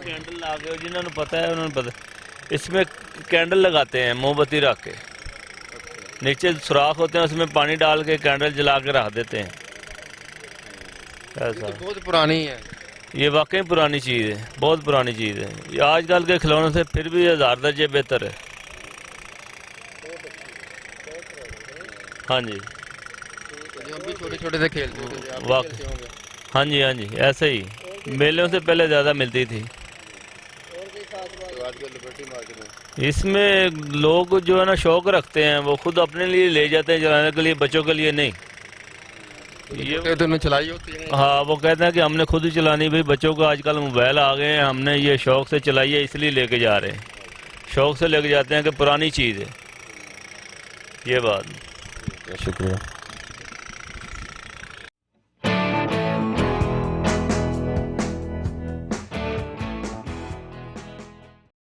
Candle ला के, जिन्होंने पता है उन्होंने पता, इसमें कैंडल लगाते हैं मोमबत्ती रख के, नीचे सुराख होते हैं उसमें पानी डाल के कैंडल जला के रख देते हैं। ऐसा तो बहुत पुरानी है। ये वाकई पुरानी चीज़ है, बहुत पुरानी चीज़ है। ये आजकल के खिलौनों से फिर भी 1000 दर्जे बेहतर है। हाँ जी, जो हम भी छोटे छोटे से खेलते थे, आप भी वाकई। खेलते होंगे। हाँ जी, हाँ जी, ऐसे ही मेलों से पहले ज़्यादा मिलती थी। तो आजकल लिबर्टी मार्केट में इसमें लोग जो है ना शौक रखते हैं, वो खुद अपने लिए ले जाते हैं चलाने के लिए, बच्चों के लिए नहीं। ये तो उन्हें चलाई होती है। हाँ, वो कहते हैं कि हमने खुद ही चलानी, भाई बच्चों को आजकल मोबाइल आ गए हैं, हमने ये शौक से चलाई है इसलिए लेके जा रहे हैं। शौक से लेके जाते हैं कि पुरानी चीज़ है, ये बात। शुक्रिया।